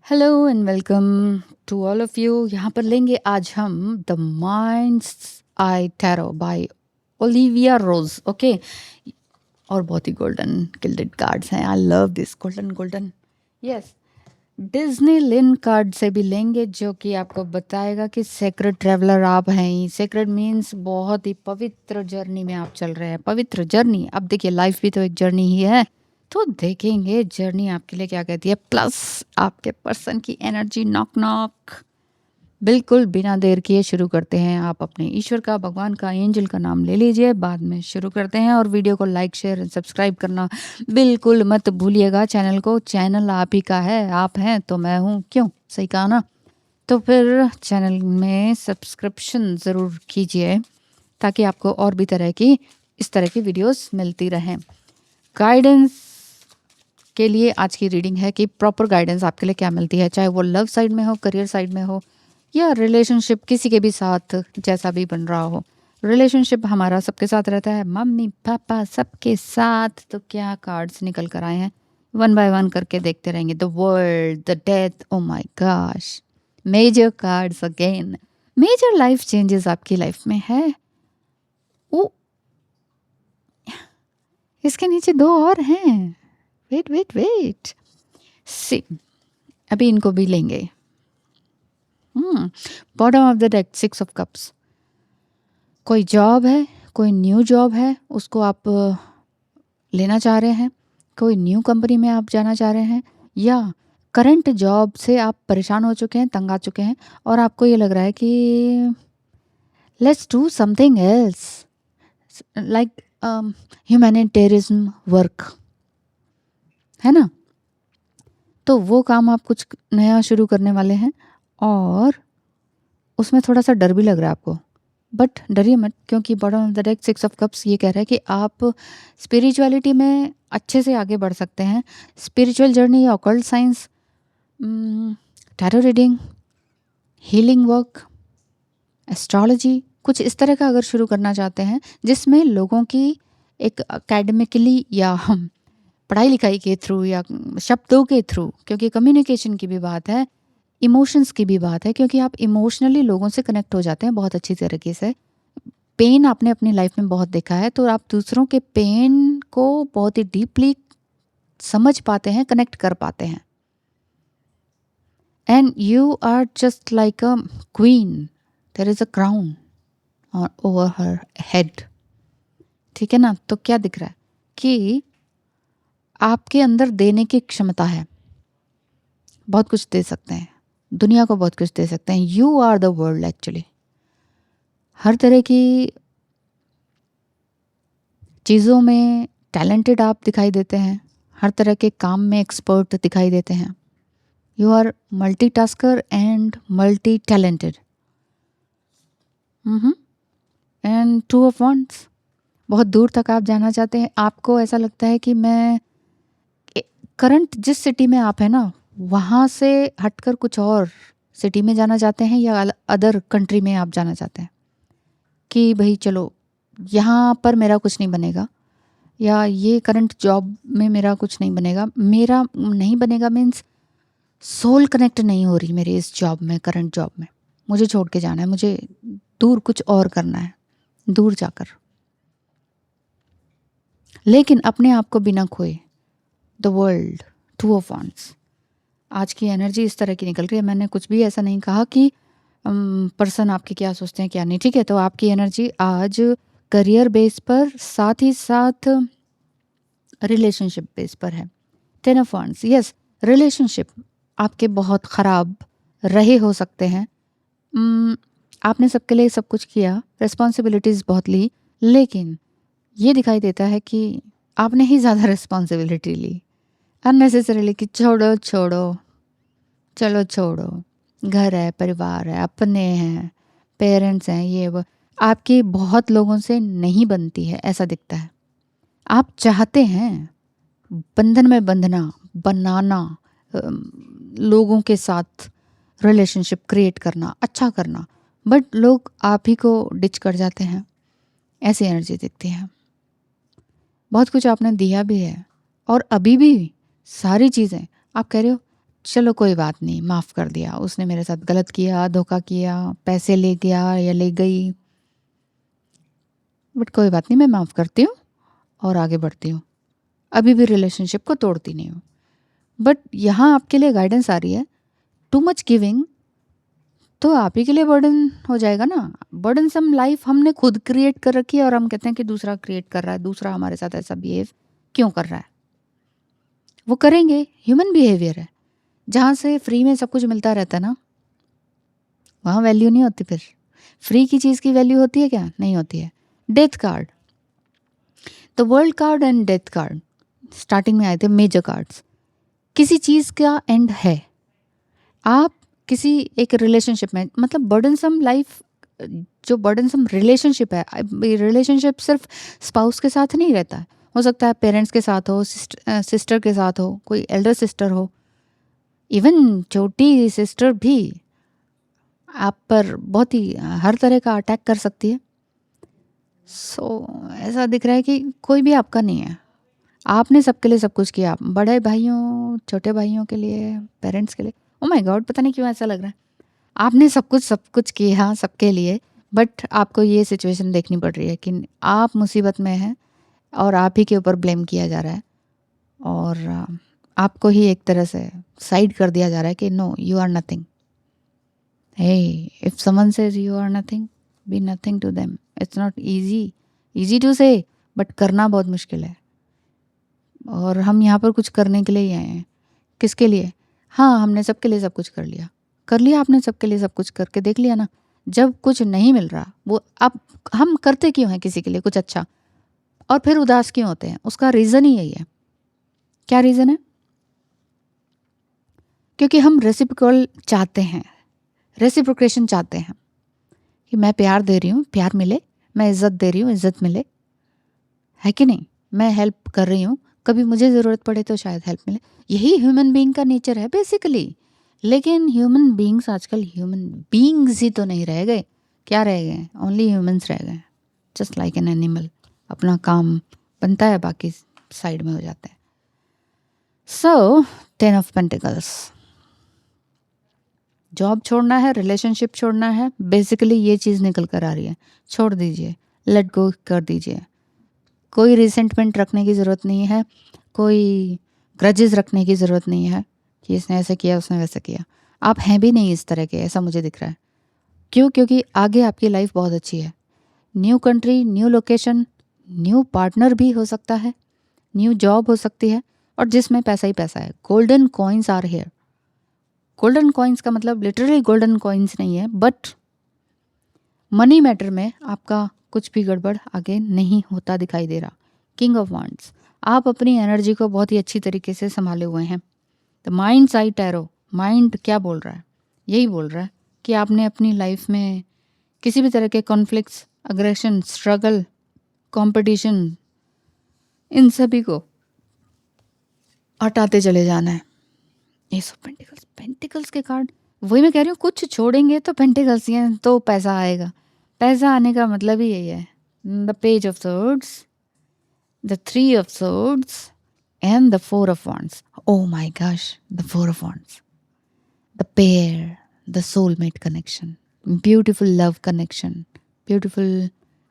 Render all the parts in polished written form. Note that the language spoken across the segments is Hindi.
Hello and welcome to all of you. यहाँ पर लेंगे आज हम the mind's eye tarot by Olivia Rose. Okay, और बहुत ही गोल्डन गिल्डेड कार्ड्स हैं। I love this golden golden. Yes, डिज्नी लिन कार्ड से भी लेंगे जो कि आपको बताएगा कि सेक्रेड ट्रेवलर आप हैं। सेक्रेड मीन्स बहुत ही पवित्र जर्नी में आप चल रहे हैं। पवित्र जर्नी, अब देखिए लाइफ भी तो एक जर्नी ही है। तो देखेंगे जर्नी आपके लिए क्या कहती है, प्लस आपके पर्सन की एनर्जी। Knock knock. बिल्कुल बिना देर किए शुरू करते हैं। आप अपने ईश्वर का, भगवान का, एंजल का नाम ले लीजिए, बाद में शुरू करते हैं। और वीडियो को लाइक शेयर एंड सब्सक्राइब करना बिल्कुल मत भूलिएगा। चैनल को, चैनल आप ही का है, आप हैं तो मैं हूँ, क्यों, सही कहा ना। तो फिर चैनल में सब्सक्रिप्शन ज़रूर कीजिए ताकि आपको और भी तरह की इस तरह की वीडियोस मिलती रहें। गाइडेंस के लिए आज की रीडिंग है कि प्रॉपर गाइडेंस आपके लिए क्या मिलती है, चाहे वो लव साइड में हो, करियर साइड में हो, या रिलेशनशिप किसी के भी साथ जैसा भी बन रहा हो। रिलेशनशिप हमारा सबके साथ रहता है, मम्मी पापा सबके साथ। तो क्या कार्ड्स निकल कर आए हैं, वन बाय वन करके देखते रहेंगे। The world, the death, oh my gosh, major cards again. Major life changes आपकी लाइफ में है। ओ, इसके नीचे दो और हैं। वेट वेट वेट, सी, अभी इनको भी लेंगे। Bottom of the deck, 6 of cups. कोई जॉब है, कोई न्यू जॉब है, उसको आप लेना चाह रहे हैं। कोई न्यू कंपनी में आप जाना चाह रहे हैं, या करंट जॉब से आप परेशान हो चुके हैं, तंग आ चुके हैं, और आपको ये लग रहा है कि let's do something else, like humanitarianism work, है ना। तो वो काम आप कुछ नया शुरू करने वाले हैं, और उसमें थोड़ा सा डर भी लग रहा है आपको। बट डरिए मत, क्योंकि bottom of the deck 6 of cups ये कह रहा है कि आप स्पिरिचुअलिटी में अच्छे से आगे बढ़ सकते हैं। स्पिरिचुअल जर्नी या occult science, tarot reading, healing work, astrology, कुछ इस तरह का अगर शुरू करना चाहते हैं जिसमें लोगों की एक एकेडमिकली या पढ़ाई लिखाई के थ्रू या शब्दों के थ्रू, क्योंकि कम्युनिकेशन की भी बात है, इमोशंस की भी बात है, क्योंकि आप इमोशनली लोगों से कनेक्ट हो जाते हैं बहुत अच्छी तरीके से। पेन आपने अपनी लाइफ में बहुत देखा है, तो आप दूसरों के पेन को बहुत ही डीपली समझ पाते हैं, कनेक्ट कर पाते हैं। And you are just like a queen, there is a crown over her head. ठीक है ना। तो क्या दिख रहा है कि आपके अंदर देने की क्षमता है, बहुत कुछ दे सकते हैं, दुनिया को बहुत कुछ दे सकते हैं। You are the world actually. हर तरह की चीज़ों में टैलेंटेड आप दिखाई देते हैं, हर तरह के काम में एक्सपर्ट दिखाई देते हैं। You are multitasker and multi talented. And 2 of wands, बहुत दूर तक आप जाना चाहते हैं। आपको ऐसा लगता है कि मैं करंट जिस सिटी में आप हैं ना, वहाँ से हटकर कुछ और सिटी में जाना चाहते हैं, या अदर कंट्री में आप जाना चाहते हैं कि भाई चलो यहाँ पर मेरा कुछ नहीं बनेगा, या ये करंट जॉब में मेरा कुछ नहीं बनेगा। मेरा नहीं बनेगा मीन्स सोल कनेक्ट नहीं हो रही मेरी इस जॉब में, करंट जॉब में। मुझे छोड़ के जाना है, मुझे दूर कुछ और करना है, दूर जाकर, लेकिन अपने आप को बिना खोए। The world, 2 of wands. आज की एनर्जी इस तरह की निकल रही है। मैंने कुछ भी ऐसा नहीं कहा कि पर्सन आपके क्या सोचते हैं क्या नहीं, ठीक है। तो आपकी एनर्जी आज करियर बेस पर, साथ ही साथ रिलेशनशिप बेस पर है। 10 ऑफ वंड्स, यस, रिलेशनशिप आपके बहुत ख़राब रहे हो सकते हैं। आपने सबके लिए सब कुछ किया, रिस्पॉन्सिबिलिटीज़ बहुत ली, लेकिन ये दिखाई देता है कि आपने ही ज़्यादा रिस्पॉन्सिबिलिटी ली अननेसेसरीली, कि छोड़ो छोड़ो, चलो छोड़ो, घर है, परिवार है, अपने हैं, पेरेंट्स हैं, ये वो। आपकी बहुत लोगों से नहीं बनती है, ऐसा दिखता है। आप चाहते हैं बंधन में बंधना, बनाना, लोगों के साथ रिलेशनशिप क्रिएट करना, अच्छा करना, बट लोग आप ही को डिच कर जाते हैं, ऐसी एनर्जी दिखती है। बहुत कुछ आपने दिया भी है, और अभी भी सारी चीज़ें आप कह रहे हो चलो कोई बात नहीं, माफ़ कर दिया, उसने मेरे साथ गलत किया, धोखा किया, पैसे ले गया या ले गई, बट कोई बात नहीं, मैं माफ़ करती हूँ और आगे बढ़ती हूँ। अभी भी रिलेशनशिप को तोड़ती नहीं हूँ। बट यहाँ आपके लिए गाइडेंस आ रही है, टू मच गिविंग तो आप ही के लिए बर्डन हो जाएगा ना। बर्डन सम लाइफ हमने खुद क्रिएट कर रखी है और हम कहते हैं कि दूसरा क्रिएट कर रहा है, दूसरा हमारे साथ ऐसा बिहेव क्यों कर रहा है। वो करेंगे, ह्यूमन बिहेवियर है। जहाँ से फ्री में सब कुछ मिलता रहता है ना, वहाँ वैल्यू नहीं होती। फिर फ्री की चीज़ की वैल्यू होती है क्या? नहीं होती है। Death card, the world card and death card starting में आए थे मेजर कार्ड्स। किसी चीज़ का एंड है। आप किसी एक रिलेशनशिप में, मतलब बर्डनसम लाइफ, जो बर्डनसम रिलेशनशिप है, रिलेशनशिप सिर्फ स्पाउस के साथ नहीं रहता है, हो सकता है पेरेंट्स के साथ हो, सिस्टर के साथ हो, कोई एल्डर सिस्टर हो, इवन छोटी सिस्टर भी आप पर बहुत ही हर तरह का अटैक कर सकती है। ऐसा दिख रहा है कि कोई भी आपका नहीं है। आपने सबके लिए सब कुछ किया, बड़े भाइयों, छोटे भाइयों के लिए, पेरेंट्स के लिए। ओ माय गॉड, पता नहीं क्यों ऐसा लग रहा है। आपने सब कुछ किया सबके लिए, बट आपको ये सिचुएशन देखनी पड़ रही है कि आप मुसीबत में हैं और आप ही के ऊपर ब्लेम किया जा रहा है और आपको ही एक तरह से साइड कर दिया जा रहा है कि no, you are nothing. Hey, if someone says you are nothing, be nothing to them. It's not easy to say, but करना बहुत मुश्किल है। और हम यहाँ पर कुछ करने के लिए ही आए हैं। किसके लिए? हाँ, हमने सबके लिए सब कुछ कर लिया। आपने सबके लिए सब कुछ करके देख लिया ना। जब कुछ नहीं मिल रहा, वो अब हम करते क्यों हैं किसी के लिए कुछ अच्छा, और फिर उदास क्यों होते हैं? उसका रीज़न ही यही है। क्या रीज़न है? क्योंकि हम रेसिप्रोकल चाहते हैं, रेसिप्रोकेशन चाहते हैं कि मैं प्यार दे रही हूँ, प्यार मिले, मैं इज़्ज़त दे रही हूँ, इज़्ज़त मिले, है कि नहीं? मैं हेल्प कर रही हूँ, कभी मुझे ज़रूरत पड़े तो शायद हेल्प मिले। यही ह्यूमन बीइंग का नेचर है बेसिकली। लेकिन ह्यूमन बीइंग्स आजकल ह्यूमन बीइंग्स ही तो नहीं रह गए। क्या रह गए? ओनली ह्यूमंस रह गए, जस्ट लाइक एन एनिमल। अपना काम बनता है, बाकी साइड में हो जाता है। सो 10 ऑफ पेंटिकल्स, जॉब छोड़ना है, रिलेशनशिप छोड़ना है, बेसिकली ये चीज़ निकल कर आ रही है। छोड़ दीजिए, लेट गो कर दीजिए। कोई रिसेंटमेंट रखने की ज़रूरत नहीं है, कोई ग्रजेस रखने की ज़रूरत नहीं है कि इसने ऐसे किया, उसने वैसे किया। आप हैं भी नहीं इस तरह के, ऐसा मुझे दिख रहा है। क्यों? क्योंकि आगे आपकी लाइफ बहुत अच्छी है। New country, new location, new partner भी हो सकता है, न्यू जॉब हो सकती है, और जिसमें पैसा ही पैसा है। Golden coins are here. Golden coins का मतलब लिटरली गोल्डन कॉइन्स नहीं है, बट मनी मैटर में आपका कुछ भी गड़बड़ आगे नहीं होता दिखाई दे रहा। किंग ऑफ वांड्स, आप अपनी एनर्जी को बहुत ही अच्छी तरीके से संभाले हुए हैं। The mind's eye tarot, mind क्या बोल रहा है? यही बोल रहा है कि आपने अपनी लाइफ में किसी भी तरह के कॉन्फ्लिक्ट्स, अग्रेशन, स्ट्रगल, कंपटीशन, इन सभी को हटाते चले जाना है। एस ऑफ पेंटिकल्स, पेंटिकल्स के कार्ड, वही मैं कह रही हूँ, कुछ छोड़ेंगे तो पेंटिकल्स हैं तो पैसा आएगा। पैसा आने का मतलब ही यही है। The page of swords, the 3 of swords and the 4 of wands. Oh my gosh, the 4 of wands. The pair, the soulmate connection, beautiful love connection, beautiful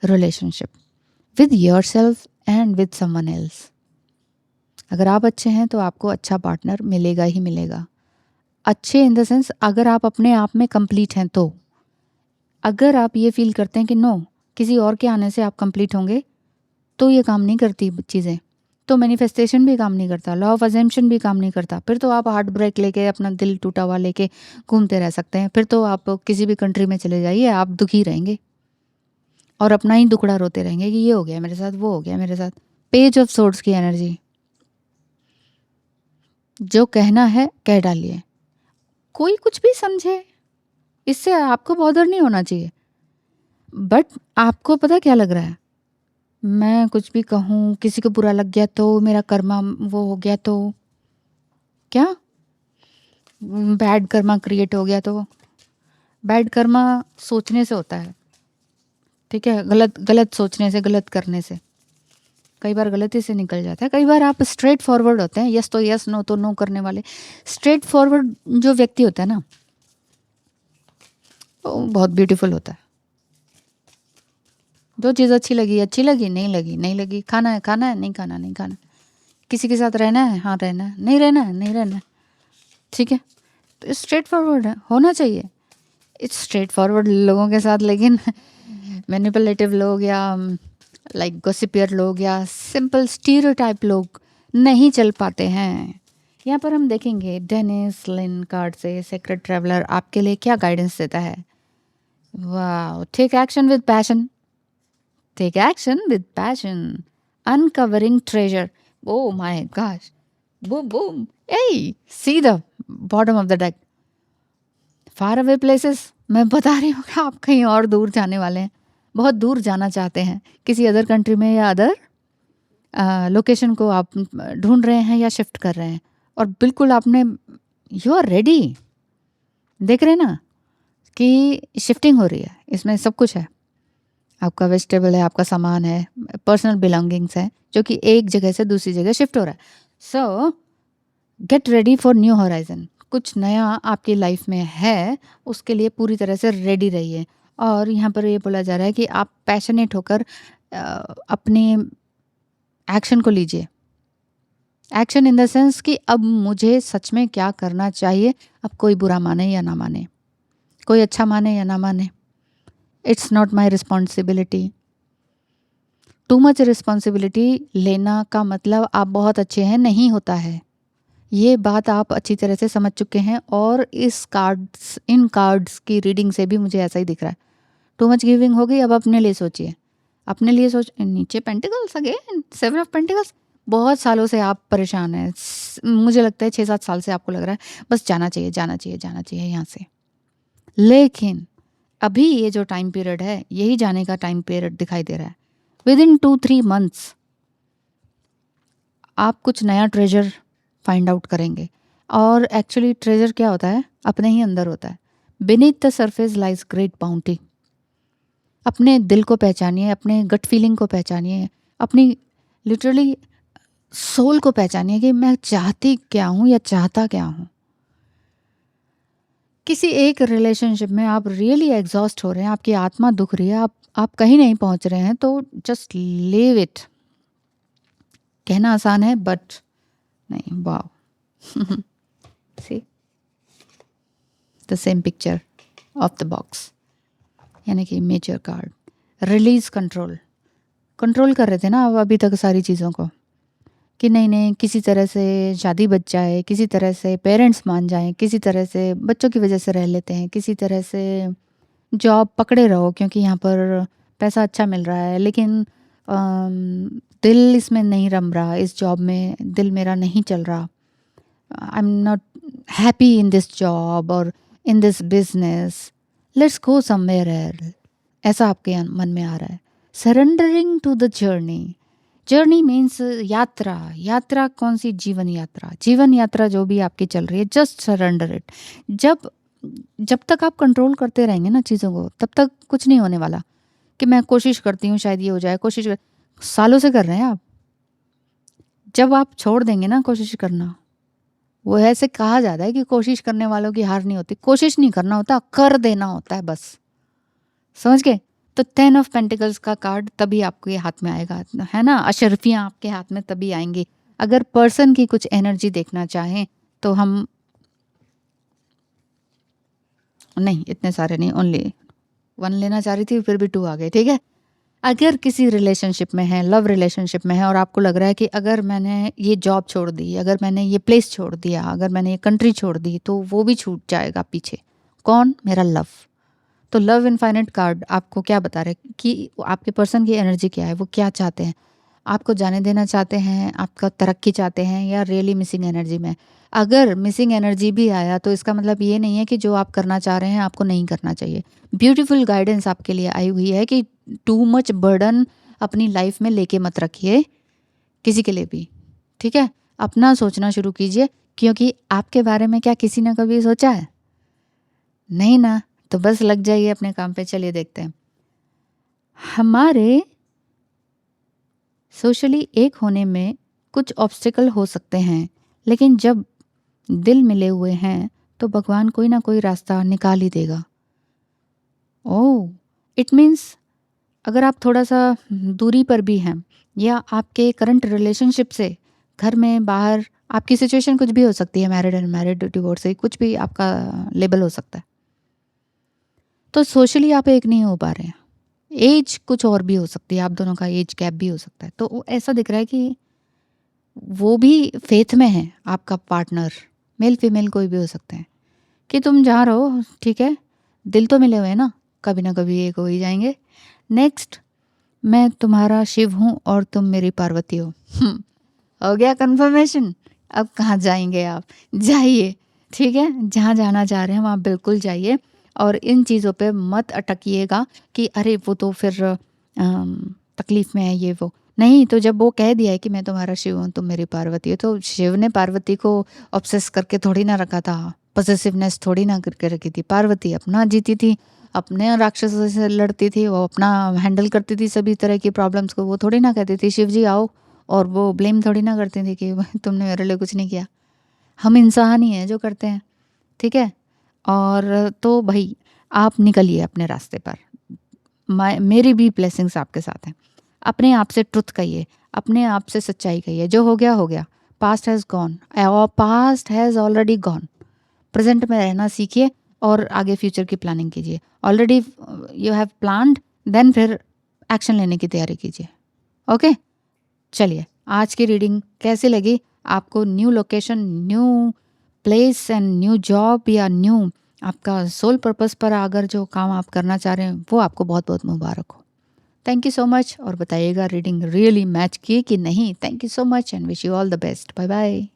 relationship with yourself and with someone else. अगर आप अच्छे हैं तो आपको अच्छा पार्टनर मिलेगा ही मिलेगा। अच्छे इन द सेंस, अगर आप अपने आप में कंप्लीट हैं तो। अगर आप ये फील करते हैं कि नो, किसी और के आने से आप कंप्लीट होंगे, तो ये काम नहीं करती चीज़ें। तो मैनिफेस्टेशन भी काम नहीं करता, लॉ ऑफ अजम्पशन भी काम नहीं करता। फिर तो आप हार्ट ब्रेक लेके, अपना दिल टूटा हुआ लेके घूमते रह सकते हैं। फिर तो आप किसी भी कंट्री में चले जाइए, आप दुखी रहेंगे और अपना ही दुखड़ा रोते रहेंगे कि ये हो गया मेरे साथ, वो हो गया मेरे साथ। पेज ऑफ सोर्ड्स की एनर्जी, जो कहना है कह डालिए। कोई कुछ भी समझे, इससे आपको बॉदर नहीं होना चाहिए। बट आपको पता क्या लग रहा है? मैं कुछ भी कहूँ, किसी को बुरा लग गया तो, मेरा कर्मा वो हो गया तो, क्या बैड कर्मा क्रिएट हो गया तो। बैड कर्मा सोचने से होता है, ठीक है? गलत गलत सोचने से, गलत करने से। कई बार गलती से निकल जाता है, कई बार आप स्ट्रेट फॉरवर्ड होते हैं, यस तो यस, नो तो नो करने वाले। स्ट्रेट फॉरवर्ड जो व्यक्ति होता है ना, वो बहुत ब्यूटीफुल होता है। जो चीज़ अच्छी लगी अच्छी लगी, नहीं लगी नहीं लगी, खाना है खाना है, नहीं खाना नहीं खाना, किसी के साथ रहना है हाँ रहना है, नहीं रहना है नहीं रहना है, ठीक है। तो स्ट्रेट फॉरवर्ड है, होना चाहिए इट्स स्ट्रेट फॉरवर्ड लोगों के साथ। लेकिन मैनिपुलेटिव लोग या लाइक गॉसिपियर लोग या सिंपल स्टीरियोटाइप लोग नहीं चल पाते हैं। यहाँ पर हम देखेंगे डेनिस लिन कार्ड से सेक्रेट ट्रैवलर आपके लिए क्या गाइडेंस देता है। वाह, take action with passion, take action with passion, uncovering treasure. Oh my gosh, boom boom, a see the bottom of the deck, far away places. मैं बता रही हूँ कि आप कहीं और दूर जाने वाले हैं, बहुत दूर जाना चाहते हैं, किसी अदर कंट्री में या अदर लोकेशन को आप ढूंढ रहे हैं या शिफ्ट कर रहे हैं, और बिल्कुल आपने यू आर रेडी। देख रहे हैं ना कि शिफ्टिंग हो रही है, इसमें सब कुछ है, आपका वेजिटेबल है, आपका सामान है, पर्सनल बिलोंगिंग्स है, जो कि एक जगह से दूसरी जगह शिफ्ट हो रहा है। सो get ready for new horizon, कुछ नया आपकी लाइफ में है, उसके लिए पूरी तरह से रेडी रहिए। और यहाँ पर ये बोला जा रहा है कि आप पैशनेट होकर अपने एक्शन को लीजिए। एक्शन इन द सेंस कि अब मुझे सच में क्या करना चाहिए। अब कोई बुरा माने या ना माने, कोई अच्छा माने या ना माने, it's not my responsibility. Too much responsibility लेना का मतलब आप बहुत अच्छे हैं नहीं होता है। ये बात आप अच्छी तरह से समझ चुके हैं, और इन कार्ड्स की रीडिंग से भी मुझे ऐसा ही दिख रहा है। टू मच गिविंग हो गई, अब अपने लिए सोचिए, अपने लिए सोच। नीचे पेंटिकल्स अगेन, 7 ऑफ पेंटिकल्स। बहुत सालों से आप परेशान हैं, मुझे लगता है 6-7 साल से आपको लग रहा है बस जाना चाहिए जाना चाहिए जाना चाहिए यहाँ से। लेकिन अभी ये जो टाइम पीरियड है, यही जाने का टाइम पीरियड दिखाई दे रहा है। विद इन 2-3 मंथ्स आप कुछ नया ट्रेजर फाइंड आउट करेंगे। और एक्चुअली ट्रेजर क्या होता है, अपने ही अंदर होता है। Beneath the surface lies great bounty. अपने दिल को पहचानिए, अपने गट फीलिंग को पहचानिए, अपनी लिटरली सोल को पहचानिए कि मैं चाहती क्या हूँ या चाहता क्या हूँ। किसी एक रिलेशनशिप में आप रियली एग्जॉस्ट हो रहे हैं, आपकी आत्मा दुख रही है, आप कहीं नहीं पहुंच रहे हैं, तो जस्ट लीव इट। कहना आसान है बट नहीं। Wow, see the same picture of the box, यानी कि major card, release control. Control कर रहे थे ना आप अभी तक सारी चीज़ों को, कि नहीं नहीं किसी तरह से शादी बच जाए, किसी तरह से पेरेंट्स मान जाएं, किसी तरह से बच्चों की वजह से रह लेते हैं, किसी तरह से जॉब पकड़े रहो क्योंकि यहाँ पर पैसा अच्छा मिल रहा है, लेकिन दिल इसमें नहीं रम रहा, इस जॉब में दिल मेरा नहीं चल रहा, I am not happy in this job और in this business, let's go somewhere else, ऐसा आपके मन में आ रहा है। Surrendering to the journey. Journey means यात्रा। यात्रा कौन सी? जीवन यात्रा। जीवन यात्रा जो भी आपकी चल रही है, जस्ट सरेंडर इट। जब तक आप कंट्रोल करते रहेंगे ना चीज़ों को, तब तक कुछ नहीं होने वाला। कि मैं कोशिश करती हूँ शायद ये हो जाए, सालों से कर रहे हैं आप। जब आप छोड़ देंगे ना कोशिश करना, वो ऐसे कहा जाता है कि कोशिश करने वालों की हार नहीं होती। कोशिश नहीं करना होता, कर देना होता है बस, समझ गए? तो 10 ऑफ पेंटिकल्स का कार्ड तभी आपके हाथ में आएगा, है ना। अशरफियाँ आपके हाथ में तभी आएंगी। अगर पर्सन की कुछ एनर्जी देखना चाहें तो हम नहीं, इतने सारे नहीं, ओनली 1 लेना चाह रही थी, फिर भी 2 आ गए, ठीक है। अगर किसी रिलेशनशिप में है, लव रिलेशनशिप में है, और आपको लग रहा है कि अगर मैंने ये जॉब छोड़ दी, अगर मैंने ये प्लेस छोड़ दिया, अगर मैंने ये कंट्री छोड़ दी, तो वो भी छूट जाएगा पीछे। कौन? मेरा लव। तो लव इनफाइनाइट कार्ड आपको क्या बता रहे हैं कि आपके पर्सन की एनर्जी क्या है, वो क्या चाहते हैं। आपको जाने देना चाहते हैं, आपका तरक्की चाहते हैं, या रियली मिसिंग एनर्जी में। अगर मिसिंग एनर्जी भी आया तो इसका मतलब ये नहीं है कि जो आप करना चाह रहे हैं आपको नहीं करना चाहिए। ब्यूटीफुल गाइडेंस आपके लिए आई हुई है कि टू मच बर्डन अपनी लाइफ में लेके मत रखिए किसी के लिए भी, ठीक है। अपना सोचना शुरू कीजिए, क्योंकि आपके बारे में क्या किसी ने कभी सोचा है? नहीं ना। तो बस लग जाइए अपने काम पे। चलिए देखते हैं हमारे सोशली एक होने में कुछ ऑब्स्टिकल हो सकते हैं, लेकिन जब दिल मिले हुए हैं तो भगवान कोई ना कोई रास्ता निकाल ही देगा। ओह, इट मीन्स अगर आप थोड़ा सा दूरी पर भी हैं या आपके करंट रिलेशनशिप से, घर में बाहर, आपकी सिचुएशन कुछ भी हो सकती है, मैरिड अनमैरिड डिवोर्स, कुछ भी आपका लेबल हो सकता है, तो सोशली आप एक नहीं हो पा रहे हैं। एज कुछ और भी हो सकती है, आप दोनों का एज गैप भी हो सकता है, तो ऐसा दिख रहा है कि वो भी फेथ में है, आपका पार्टनर, मेल फीमेल कोई भी हो सकते हैं, कि तुम जहाँ रहो ठीक है, दिल तो मिले हुए हैं ना कभी एक हो ही जाएंगे। नेक्स्ट, मैं तुम्हारा शिव हूँ और तुम मेरी पार्वती हो। हो गया कंफर्मेशन। अब कहाँ जाएंगे आप, जाइए, ठीक है, जहाँ जाना चाह रहे हैं वहाँ बिल्कुल जाइए, और इन चीज़ों पे मत अटकिएगा कि अरे वो तो फिर तकलीफ में है ये वो। नहीं, तो जब वो कह दिया है कि मैं तुम्हारा शिव हूँ तुम मेरी पार्वती हो, तो शिव ने पार्वती को ऑब्सेस करके थोड़ी ना रखा था, पॉसेसिवनेस थोड़ी ना करके रखी थी। पार्वती अपना जीती थी, अपने राक्षसों से लड़ती थी, वो अपना हैंडल करती थी सभी तरह की प्रॉब्लम्स को, वो थोड़ी ना कहती थी शिव जी आओ, और वो ब्लेम थोड़ी ना करती थी कि तुमने मेरे लिए कुछ नहीं किया। हम इंसान ही हैं जो करते हैं, ठीक है। और तो भाई आप निकलिए अपने रास्ते पर, मेरी भी ब्लेसिंग्स आपके साथ हैं। अपने आप से ट्रुथ कहिए, अपने आप से सच्चाई कहिए, जो हो गया हो गया, पास्ट हैज़ गॉन, और past has already gone. Present में रहना सीखिए और आगे फ्यूचर की प्लानिंग कीजिए। Already you have planned, then फिर एक्शन लेने की तैयारी कीजिए। ओके, चलिए, आज की रीडिंग कैसी लगी आपको? New location, new place and new job, या न्यू आपका सोल पर्पस पर अगर जो काम आप करना चाह रहे हैं वो आपको बहुत बहुत मुबारक हो। थैंक यू सो मच, और बताइएगा रीडिंग रियली मैच की कि नहीं। Thank you so much and wish you all the best. Bye bye.